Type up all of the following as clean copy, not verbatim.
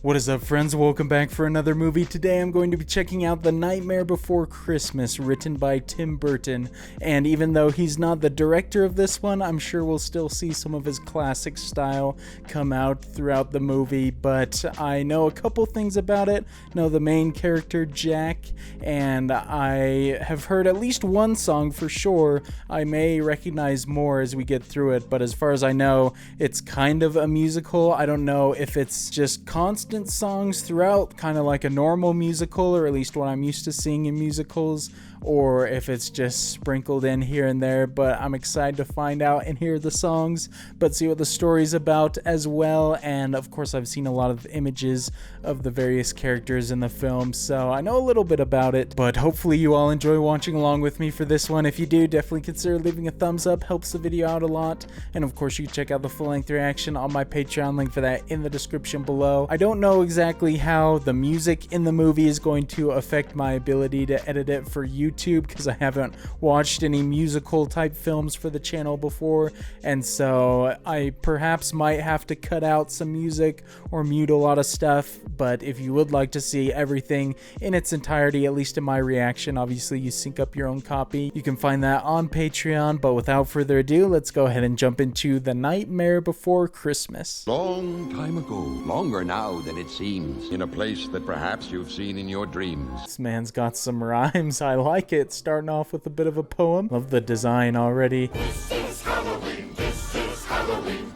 What is up, friends? Welcome back for another movie. Today I'm going to be checking out The Nightmare Before Christmas, written by Tim Burton. And even though he's not the director of this one, I'm sure we'll still see some of his classic style come out throughout the movie. But I know a couple things about it. I know the main character, Jack, and I have heard at least one song for sure. I may recognize more as we get through it, but as far as I know, it's kind of a musical. I don't know if it's just constant songs throughout, kind of like a normal musical, or at least what I'm used to seeing in musicals, or if it's just sprinkled in here and there, but I'm excited to find out and hear the songs, but see what the story's about as well. And of course I've seen a lot of images of the various characters in the film, so I know a little bit about it, but hopefully you all enjoy watching along with me for this one. If you do, definitely consider leaving a thumbs up, helps the video out a lot. And of course you can check out the full-length reaction on my Patreon, link for that in the description below. I don't know exactly how the music in the movie is going to affect my ability to edit it for YouTube, because I haven't watched any musical type films for the channel before, and so I perhaps might have to cut out some music or mute a lot of stuff. But if you would like to see everything in its entirety, at least in my reaction, obviously you sync up your own copy, you can find that on Patreon. But without further ado, let's go ahead and jump into The Nightmare Before Christmas. Long time ago, longer now than it seems, in a place that perhaps you've seen in your dreams. This man's got some rhymes. I like it. Starting off with a bit of a poem. Love the design already. This is Halloween,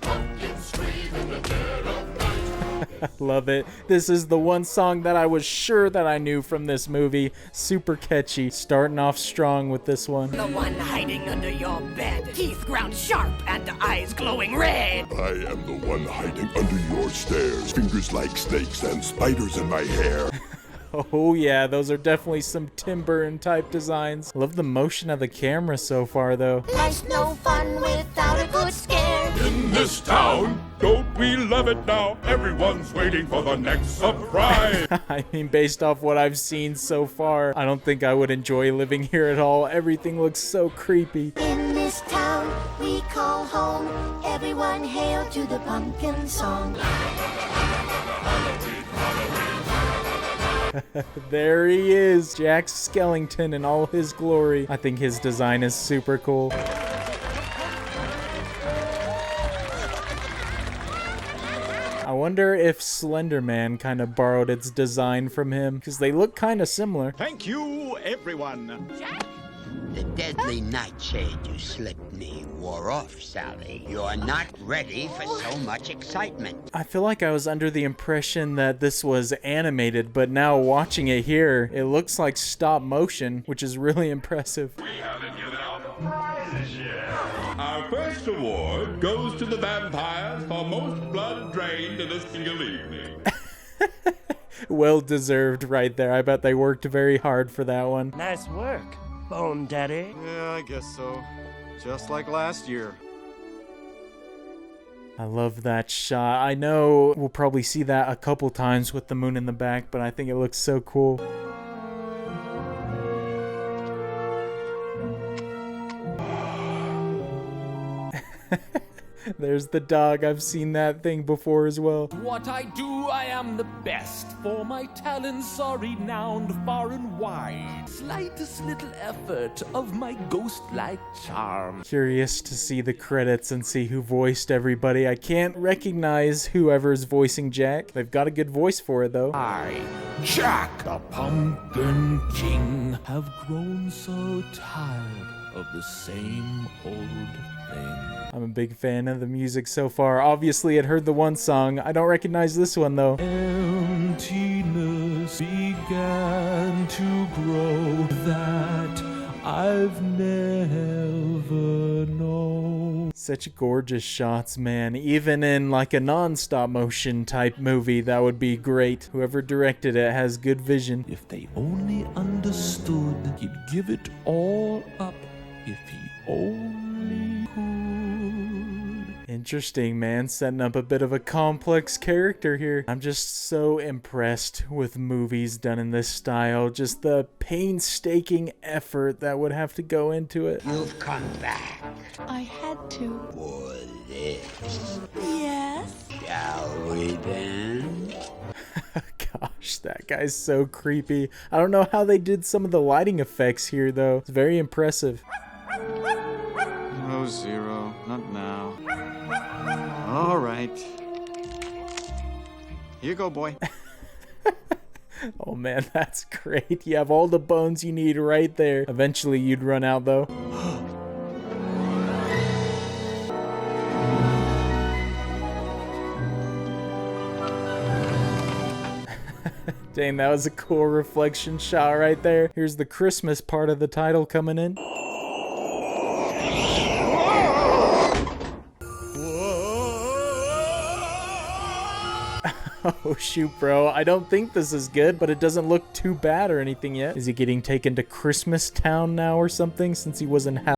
pumpkin scream in the dead of night. I love it. This is the one song that I was sure that I knew from this movie. Super catchy. Starting off strong with this one. The one hiding under your bed, teeth ground sharp and eyes glowing red. I am the one hiding under your stairs, fingers like snakes and spiders in my hair. Oh yeah, those are definitely some Tim Burton type designs. Love the motion of the camera so far though. Life's no fun without a good scare. In this town, don't we love it now? Everyone's waiting for the next surprise. I mean, based off what I've seen so far, I don't think I would enjoy living here at all. Everything looks so creepy. In this town we call home. Everyone hail to the pumpkin song. There he is, Jack Skellington in all his glory. I think his design is super cool. I wonder if Slender Man kind of borrowed its design from him, because they look kind of similar. Thank you, everyone. The deadly nightshade you slipped me wore off, Sally. You're not ready for so much excitement. I feel like I was under the impression that this was animated, but now watching it here, it looks like stop motion, which is really impressive. We haven't given out prizes yet. Our first award goes to the vampires for most blood drained in a single evening. Well deserved right there. I bet they worked very hard for that one. Nice work, Bone Daddy. Yeah, I guess so. Just like last year. I love that shot. I know we'll probably see that a couple times with the moon in the back, but I think it looks so cool. There's the dog. I've seen that thing before as well. What I do, I am the best, for my talents are renowned far and wide. Slightest little effort of my ghost-like charm. Curious to see the credits and see who voiced everybody. I can't recognize whoever's voicing Jack. They've got a good voice for it though. I, Jack, the Pumpkin King, have grown so tired of the same old thing. I'm a big fan of the music so far. Obviously, I'd heard the one song. I don't recognize this one, though. Emptiness began to grow that I've never known. Such gorgeous shots, man. Even in like a non-stop motion type movie, that would be great. Whoever directed it has good vision. If they only understood, he'd give it all up if he only could. Interesting, man. Setting up a bit of a complex character here. I'm just so impressed with movies done in this style. Just the painstaking effort that would have to go into it. You've come back I had to. for this. Yes? Shall we then? gosh, that guy's so creepy. I don't know how they did some of the lighting effects here, though. It's very impressive. Oh, Zero, not now. All right. Here you go, boy. Oh man, that's great. You have all the bones you need right there. Eventually you'd run out, though. Dang, that was a cool reflection shot right there. Here's the Christmas part of the title coming in. Oh shoot, bro. I don't think this is good, but it doesn't look too bad or anything yet. Is he getting taken to Christmas Town now or something since he was in Hell?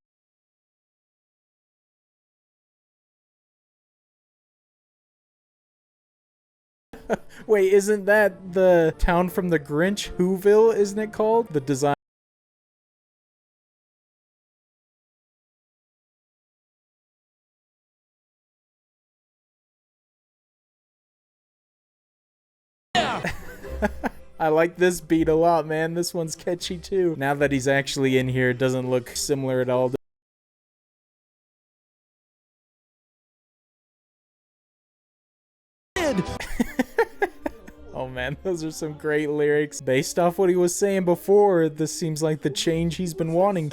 Wait, isn't that the town from the Grinch? Whoville, isn't it called? The design. I like this beat a lot, man. This one's catchy too. Now that he's actually in here, it doesn't look similar at all. Oh man, those are some great lyrics. Based off what he was saying before, this seems like the change he's been wanting.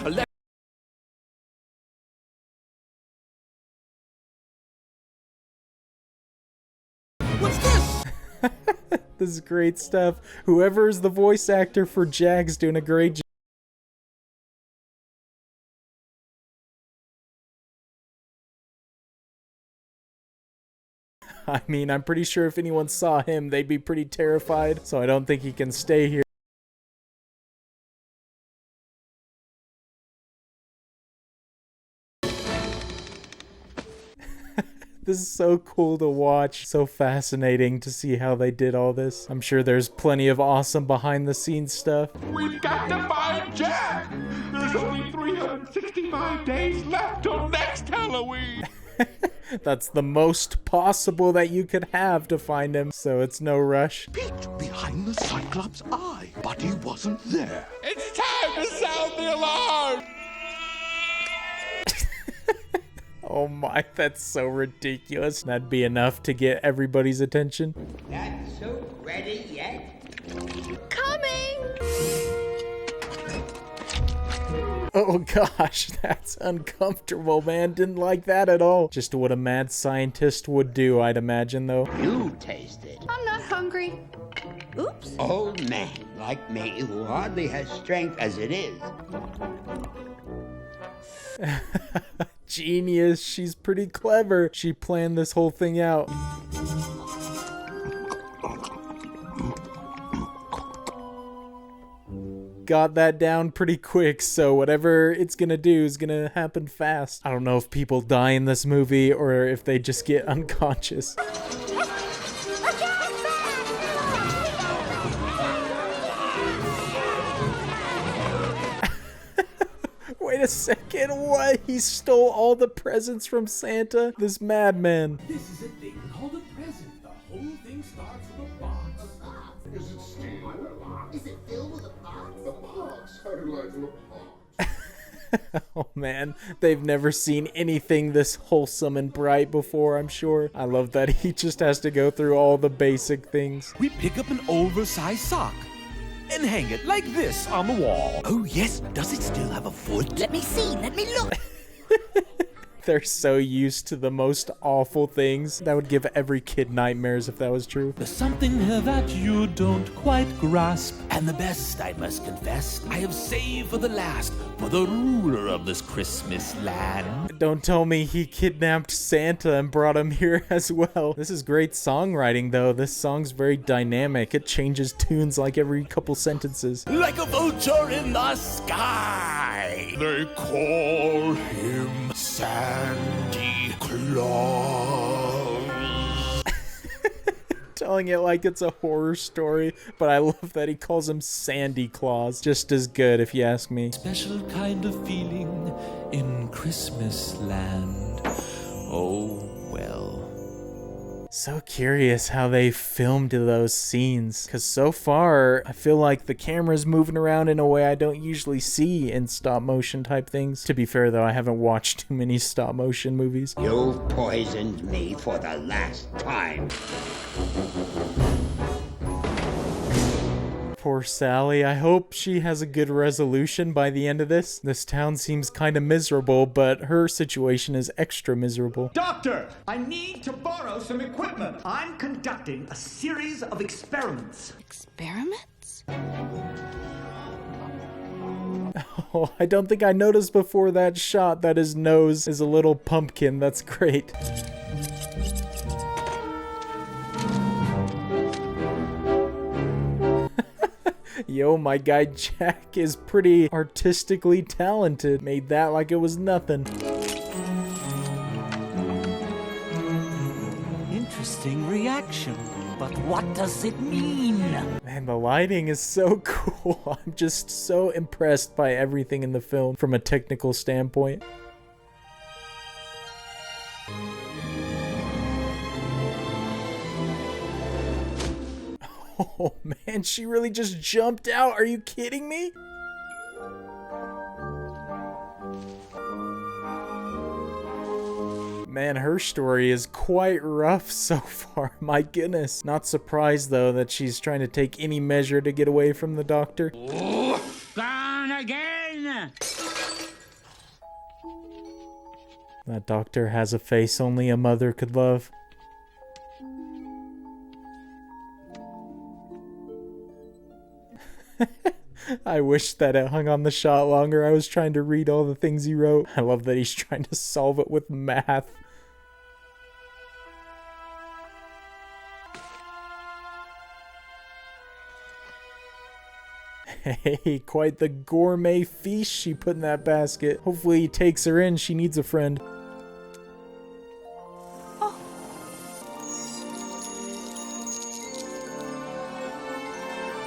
What's this? This is great stuff. Whoever is the voice actor for Jack's doing a great job. I mean, I'm pretty sure if anyone saw him, they'd be pretty terrified, so I don't think he can stay here. This is so cool to watch, so fascinating to see how they did all this. I'm sure there's plenty of awesome behind the scenes stuff. We've got to find Jack! There's only 365 days left till next Halloween! That's the most possible that you could have to find him, so it's no rush. Peeked behind the Cyclops' eye, but he wasn't there. It's time to sound the alarm! Oh my, that's so ridiculous. That'd be enough to get everybody's attention. Not so ready yet? Oh gosh, that's uncomfortable, man. Didn't like that at all. Just what a mad scientist would do, I'd imagine, though. You taste it. I'm not hungry. Oops. Old man like me who hardly has strength as it is. Genius. She's pretty clever. She planned this whole thing out. Got that down pretty quick, so whatever it's gonna do is gonna happen fast. I don't know if people die in this movie or if they just get unconscious. Wait a second, what? He stole all the presents from Santa? This madman. This is a thing called a present. The whole thing starts with a box. Is it steel? Is it filled with a box? A box? How do I do a box? Oh man, they've never seen anything this wholesome and bright before, I'm sure. I love that he just has to go through all the basic things. We pick up an oversized sock and hang it like this on the wall. Oh yes, does it still have a foot? Let me see, let me look. They're so used to the most awful things. That would give every kid nightmares if that was true. There's something here that you don't quite grasp. And the best, I must confess, I have saved for the last, for the ruler of this Christmas land. Don't tell me he kidnapped Santa and brought him here as well. This is great songwriting though. This song's very dynamic. It changes tunes like every couple sentences. Like a vulture in the sky, they call him Sandy Claus. Telling it like it's a horror story, but I love that he calls him Sandy Claus. Just as good, if you ask me. Special kind of feeling in Christmas land. Oh, well. So curious how they filmed those scenes, because so far I feel like the camera's moving around in a way I don't usually see in stop motion type things. To be fair though, I haven't watched too many stop motion movies. You've poisoned me for the last time. Poor Sally. I hope she has a good resolution by the end of this. This town seems kind of miserable, but her situation is extra miserable. Doctor, I need to borrow some equipment. I'm conducting a series of experiments. Experiments? Oh, I don't think I noticed before that shot that his nose is a little pumpkin. That's great. Yo, my guy Jack is pretty artistically talented. Made that like it was nothing. Interesting reaction. But what does it mean? Man, the lighting is so cool. I'm just so impressed by everything in the film from a technical standpoint. Oh man, she really just jumped out. Are you kidding me? Man, her story is quite rough so far. My goodness. Not surprised though that she's trying to take any measure to get away from the doctor. Gone again! That doctor has a face only a mother could love. I wish that it hung on the shot longer. I was trying to read all the things he wrote. I love that he's trying to solve it with math. Hey, quite the gourmet feast she put in that basket. Hopefully he takes her in. She needs a friend.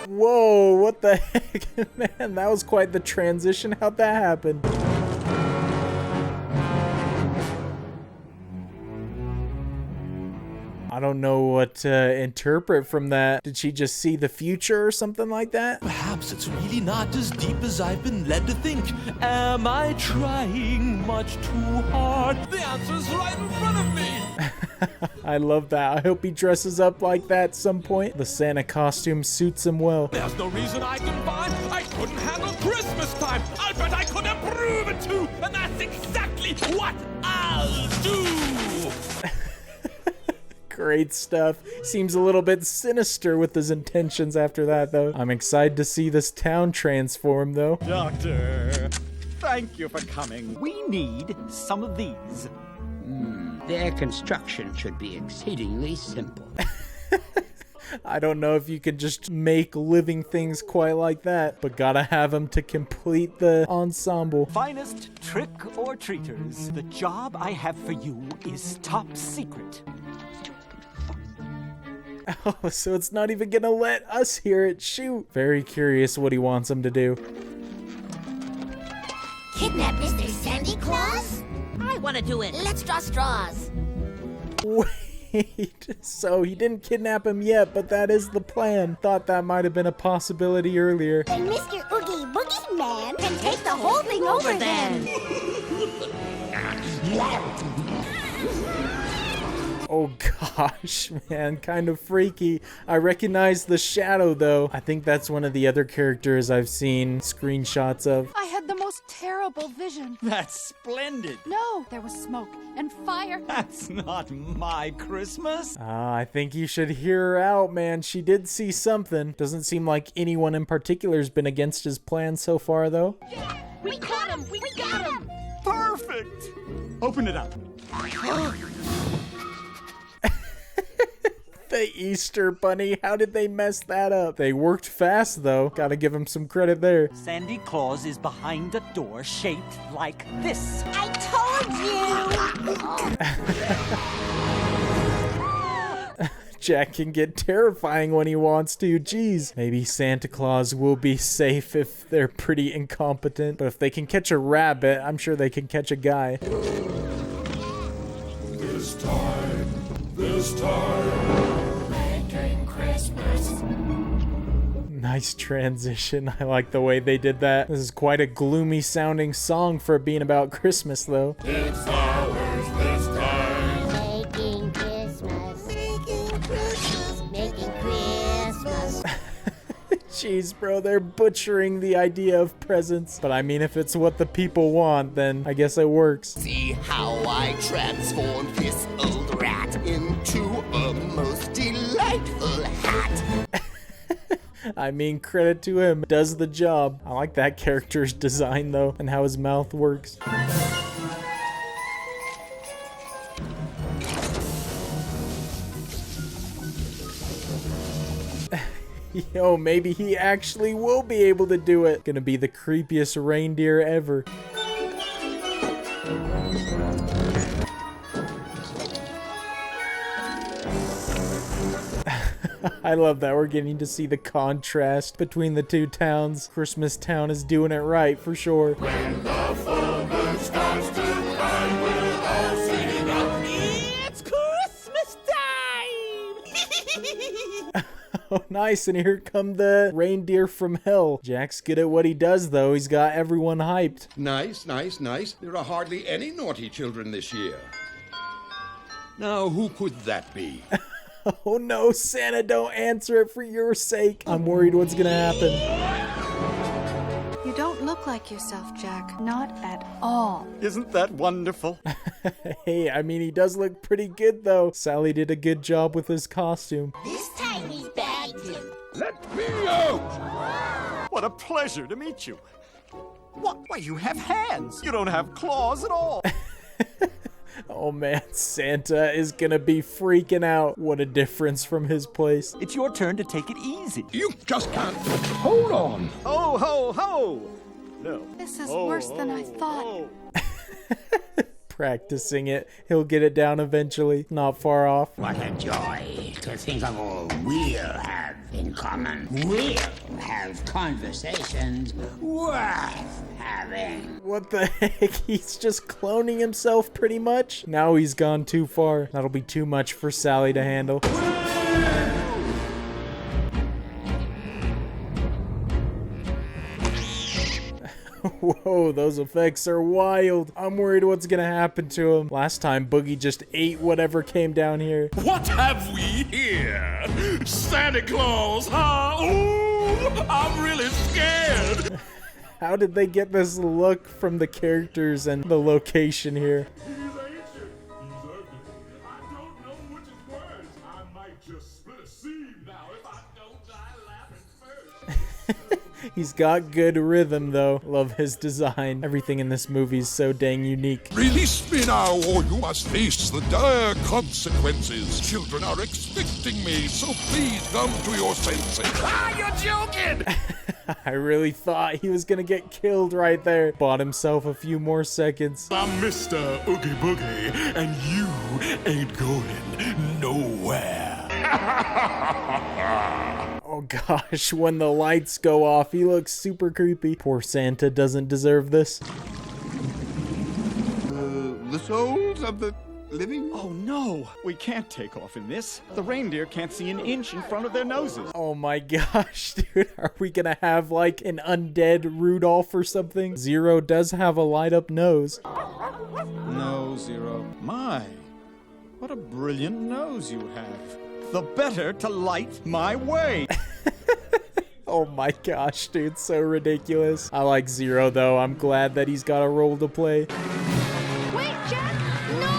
Whoa, what the heck? Man, that was quite the transition. How'd that happen? I don't know what to interpret from that. Did she just see the future or something like that? Perhaps it's really not as deep as I've been led to think. Am I trying much too hard? The answer's right in front of me. I love that. I hope he dresses up like that at some point. The Santa costume suits him well. There's no reason I can find I couldn't handle Christmas time. I'll bet I could improve it too. And that's exactly what I'll do. Great stuff. Seems a little bit sinister with his intentions after that, though. I'm excited to see this town transform, though. Doctor, thank you for coming. We need some of these. Their construction should be exceedingly simple. I don't know if you could just make living things quite like that, but gotta have them to complete the ensemble. Finest trick-or-treaters. The job I have for you is top secret. Oh, so it's not even gonna let us hear it. Shoot. Very curious what he wants them to do. Kidnap Mr. Sandy Claus? I want to do it. Let's draw straws. Wait, so he didn't kidnap him yet, but that is the plan. Thought that might have been a possibility earlier. Then Mr. Oogie Boogie Man can take the whole thing over then. Oh gosh, man, kind of freaky. I recognize the shadow though. I think that's one of the other characters I've seen screenshots of. I had the most terrible vision. That's splendid. No, there was smoke and fire. That's not my Christmas. I think you should hear her out, man. She did see something. Doesn't seem like anyone in particular has been against his plan so far though. Yeah, we got him! We got him! Perfect. Open it up. The Easter Bunny, how did they mess that up? They worked fast though. Gotta give him some credit there. Sandy Claus is behind a door shaped like this. I told you! Jack can get terrifying when he wants to. Jeez. Maybe Santa Claus will be safe if they're pretty incompetent. But if they can catch a rabbit, I'm sure they can catch a guy. This this time. Making Christmas. Nice transition. I like the way they did that. This is quite a gloomy sounding song for it being about Christmas, though. It's ours this time. Making Christmas. Making Christmas. Making Christmas. Jeez, bro, they're butchering the idea of presents. But I mean, if it's what the people want, then I guess it works. See how I transformed this old rat into a most delightful hat. I mean, credit to him. Does the job. I like that character's design, though, and how his mouth works. Yo, maybe he actually will be able to do it. Gonna be the creepiest reindeer ever. I love that we're getting to see the contrast between the two towns. Christmas Town is doing it right, for sure. When the full moon starts to shine, we'll all sing out. It's Christmas time! Oh, nice, and here come the reindeer from hell. Jack's good at what he does, though. He's got everyone hyped. Nice, nice, nice. There are hardly any naughty children this year. Now, who could that be? Oh no, Santa, don't answer it for your sake. I'm worried what's gonna happen. You don't look like yourself, Jack. Not at all. Isn't that wonderful? Hey, I mean, he does look pretty good, though. Sally did a good job with his costume. This time he's bagged him. Let me out! What a pleasure to meet you. What? Why, you have hands. You don't have claws at all. Oh man, Santa is gonna be freaking out. What a difference from his place. It's your turn to take it easy. You just can't. Hold on. Ho, ho, ho! No. This is worse than I thought. Ho. Practicing it. He'll get it down eventually. Not far off. What a joy to think of all we'll have in common. We'll have conversations worth having. What the heck? He's just cloning himself pretty much? Now he's gone too far. That'll be too much for Sally to handle. Whoa, those effects are wild. I'm worried what's gonna happen to him. Last time, Boogie just ate whatever came down here. What have we here? Santa Claus, huh? Ooh, I'm really scared. How did they get this look from the characters and the location here? He's ancient. He's ugly. I don't know which is worse. I might just split a seed now if I don't die laughing first. He's got good rhythm, though. Love his design. Everything in this movie is so dang unique. Release me now, or you must face the dire consequences. Children are expecting me, so please come to your senses. Ah, you're joking! I really thought he was gonna get killed right there. Bought himself a few more seconds. I'm Mr. Oogie Boogie, and you ain't going nowhere. Oh gosh, when the lights go off, he looks super creepy. Poor Santa doesn't deserve this. The souls of the living? Oh no, we can't take off in this. The reindeer can't see an inch in front of their noses. Oh my gosh, dude, are we gonna have like an undead Rudolph or something? Zero does have a light up nose. No, Zero. My, what a brilliant nose you have. The better to light my way. Oh my gosh, dude, so ridiculous. I like Zero though. I'm glad that he's got a role to play. Wait, Jack! No!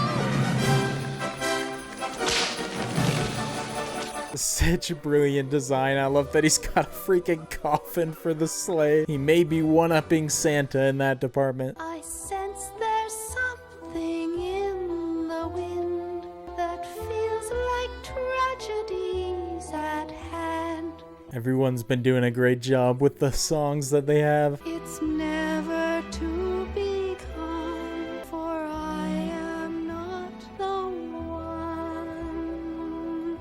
Such a brilliant design. I love that he's got a freaking coffin for the sleigh. He may be one-upping Santa in that department. I sense there's something in the wind that feels like tragedies at hand. Everyone's been doing a great job with the songs that they have. It's never to be calm, for I am not the one.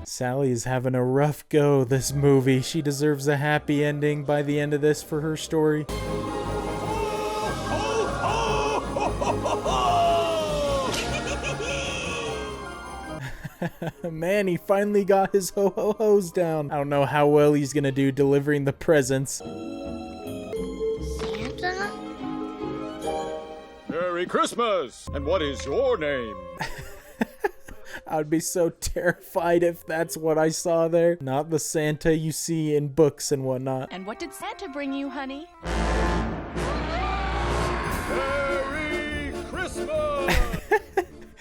Sally is having a rough go this movie. She deserves a happy ending by the end of this for her story. Man, he finally got his ho-ho-hos down. I don't know how well he's gonna do delivering the presents. Santa? Merry Christmas! And what is your name? I would be so terrified if that's what I saw there. Not the Santa you see in books and whatnot. And what did Santa bring you, honey? Merry Christmas!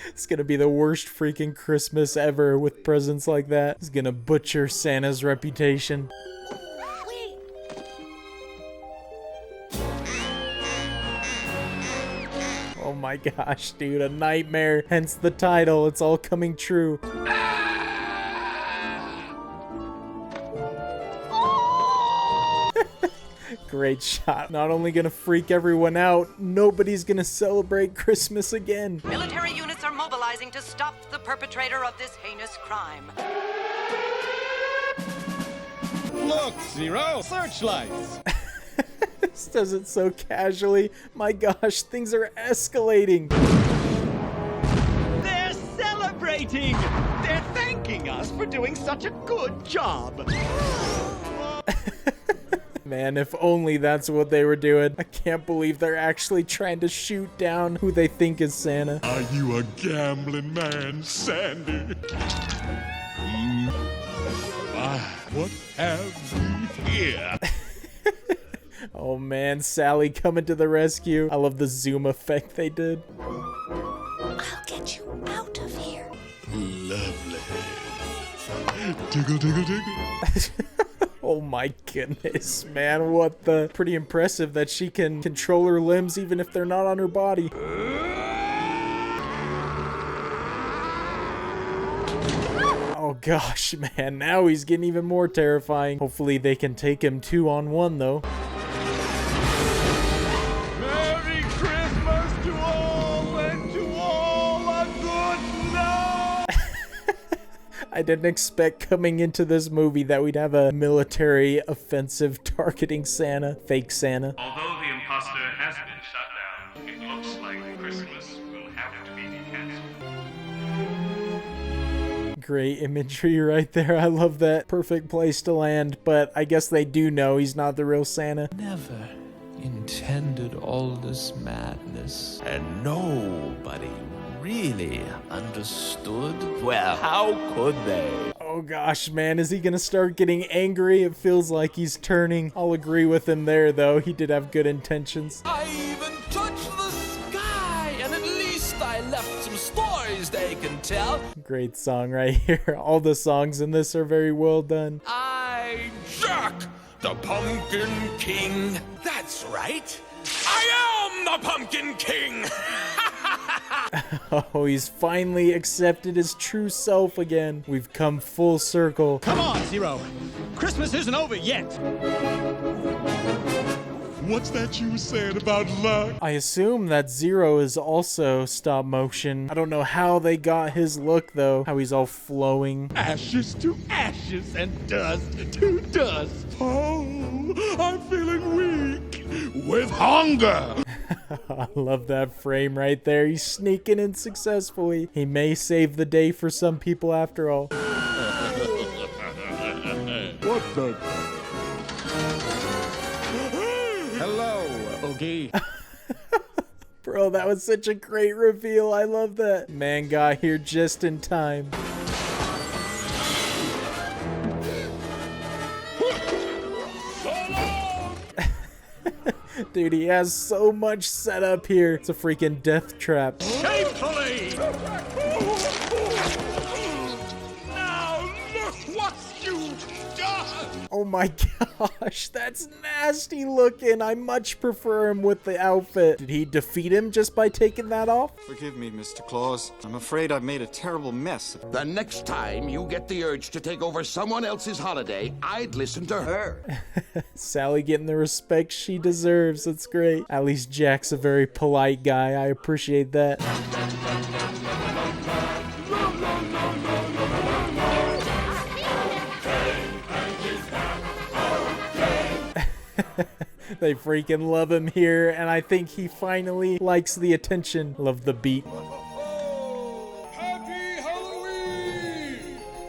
It's gonna be the worst freaking Christmas ever with presents like that. It's gonna butcher Santa's reputation. Oh my gosh, dude, a nightmare. Hence the title. It's all coming true. Great shot. Not only gonna freak everyone out, nobody's gonna celebrate Christmas again. Military units are mobilizing to stop the perpetrator of this heinous crime. Look, Zero! Searchlights! This does it so casually. My gosh, things are escalating. They're celebrating! They're thanking us for doing such a good job! Man, if only that's what they were doing. I can't believe they're actually trying to shoot down who they think is Santa. Are you a gambling man, Sandy? What have we here? Oh man, Sally coming to the rescue. I love the zoom effect they did. I'll get you out of here. Lovely. Tickle, tickle, tickle. Oh my goodness, man, what the... Pretty impressive that she can control her limbs even if they're not on her body. Oh gosh, man, now he's getting even more terrifying. Hopefully they can take him 2-on-1 though. Merry Christmas to all, and to all a good night! I didn't expect coming into this movie that we'd have a military offensive targeting Santa, fake Santa. Although the imposter has been shut down, it looks like Christmas will have to be canceled. Great imagery right there. I love that. Perfect place to land, but I guess they do know he's not the real Santa. Never intended all this madness, and nobody really understood. Well, how could they? Oh gosh, man, is he gonna start getting angry? It feels like he's turning. I'll agree with him there, though. He did have good intentions. I even touched the sky, and at least I left some stories they can tell. Great song right here. All the songs in this are very well done. Jack, the Pumpkin King. That's right. I am the Pumpkin King. Oh, he's finally accepted his true self again. We've come full circle. Come on, Zero! Christmas isn't over yet! What's that you were saying about luck? I assume that Zero is also stop motion. I don't know how they got his look though. How he's all flowing. Ashes to ashes and dust to dust. Oh, I'm feeling weak with hunger. I love that frame right there. He's sneaking in successfully. He may save the day for some people after all. What the? Hello, Oogie. Bro, that was such a great reveal. I love that. Man got here just in time. Dude, he has so much set up here. It's a freaking death trap. Shamefully! Now look what you've done! Oh my gosh, that's nasty looking. I much prefer him with the outfit. Did he defeat him just by taking that off? Forgive me, Mr. Claus. I'm afraid I've made a terrible mess. The next time you get the urge to take over someone else's holiday, I'd listen to her. Sally getting the respect she deserves. That's great. At least Jack's a very polite guy. I appreciate that. They freaking love him here, and I think he finally likes the attention. Love the beat. Happy Halloween!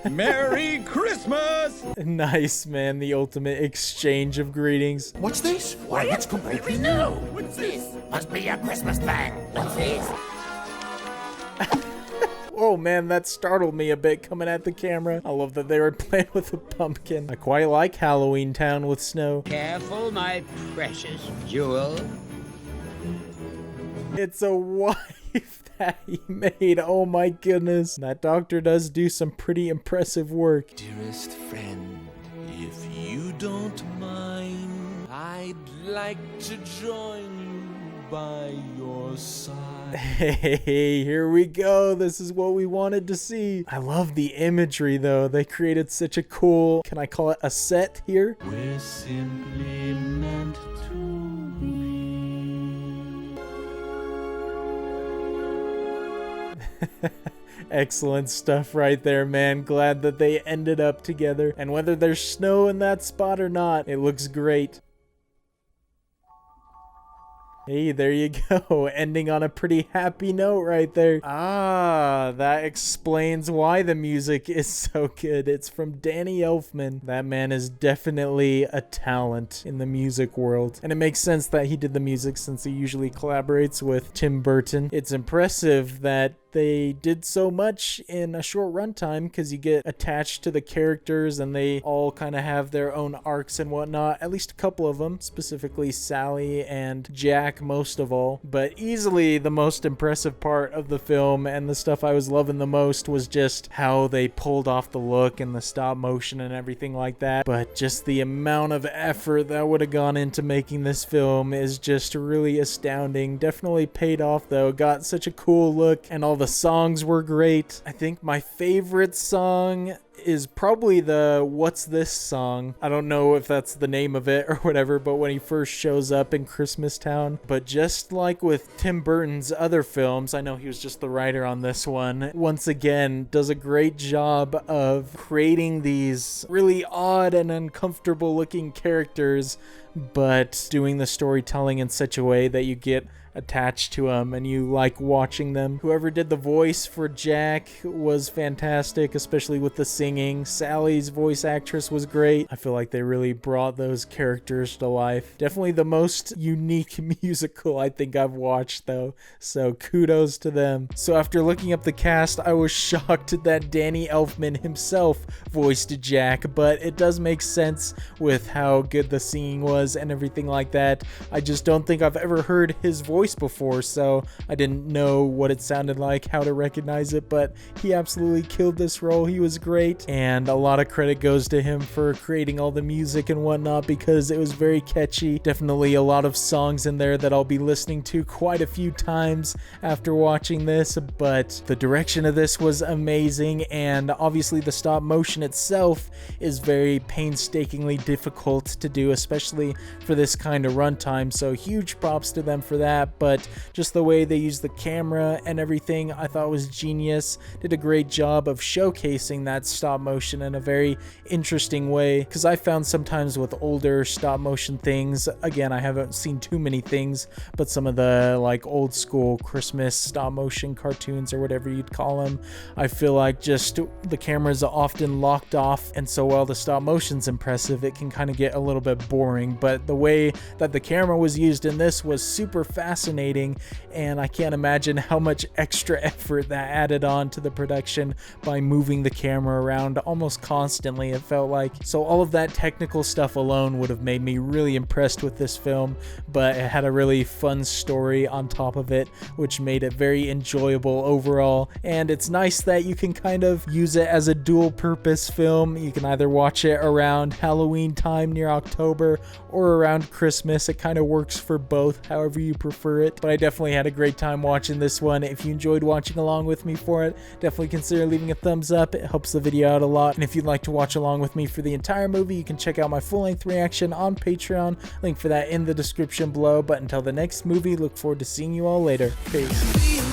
Merry Christmas! Nice, man. The ultimate exchange of greetings. What's this? Why, it's completely new. What's this? Must be a Christmas thing. What's this? Oh man, that startled me a bit coming at the camera. I love that they were playing with a pumpkin. I quite like Halloween Town with snow. Careful, my precious jewel. It's a wife that he made. Oh my goodness. That doctor does do some pretty impressive work. Dearest friend, if you don't mind, I'd like to join you by your side. Hey, here we go. This is what we wanted to see. I love the imagery though. They created such a cool, can I call it a set here? We're simply meant to be. Excellent stuff right there, man. Glad that they ended up together. And whether there's snow in that spot or not, it looks great. Hey, there you go. Ending on a pretty happy note right there. Ah, that explains why the music is so good. It's from Danny Elfman. That man is definitely a talent in the music world. And it makes sense that he did the music since he usually collaborates with Tim Burton. It's impressive that they did so much in a short runtime because you get attached to the characters and they all kind of have their own arcs and whatnot. At least a couple of them, specifically Sally and Jack most of all. But easily the most impressive part of the film and the stuff I was loving the most was just how they pulled off the look and the stop motion and everything like that. But just the amount of effort that would have gone into making this film is just really astounding. Definitely paid off though. Got such a cool look and all the songs were great. I think my favorite song is probably the What's This song. I don't know if that's the name of it or whatever, but when he first shows up in Christmas Town. But just like with Tim Burton's other films, I know he was just the writer on this one, once again does a great job of creating these really odd and uncomfortable looking characters, but doing the storytelling in such a way that you get attached to them and you like watching them. Whoever did the voice for Jack was fantastic, especially with the singing. Sally's voice actress was great. I feel like they really brought those characters to life. Definitely the most unique musical I think I've watched though, so kudos to them. So after looking up the cast, I was shocked that Danny Elfman himself voiced Jack, but it does make sense with how good the singing was and everything like that. I just don't think I've ever heard his voice before, so I didn't know what it sounded like, how to recognize it, but he absolutely killed this role. He was great, and a lot of credit goes to him for creating all the music and whatnot because it was very catchy. Definitely a lot of songs in there that I'll be listening to quite a few times after watching this, but the direction of this was amazing, and obviously the stop motion itself is very painstakingly difficult to do, especially for this kind of runtime, so huge props to them for that. But just the way they used the camera and everything I thought was genius. Did a great job of showcasing that stop motion in a very interesting way, because I found sometimes with older stop motion things, again I haven't seen too many things, but some of the like old school Christmas stop motion cartoons or whatever you'd call them, I feel like just the cameras are often locked off, and so while the stop motion's impressive, it can kind of get a little bit boring. But the way that the camera was used in this was super fascinating, and I can't imagine how much extra effort that added on to the production by moving the camera around almost constantly, it felt like. So all of that technical stuff alone would have made me really impressed with this film, but it had a really fun story on top of it, which made it very enjoyable overall. And it's nice that you can kind of use it as a dual purpose film. You can either watch it around Halloween time near October or around Christmas. It kind of works for both, however you prefer it. But I definitely had a great time watching this one. If you enjoyed watching along with me for it, definitely consider leaving a thumbs up. It helps the video out a lot. And if you'd like to watch along with me for the entire movie, you can check out my full-length reaction on Patreon. Link for that in the description below. But until the next movie, look forward to seeing you all later. Peace.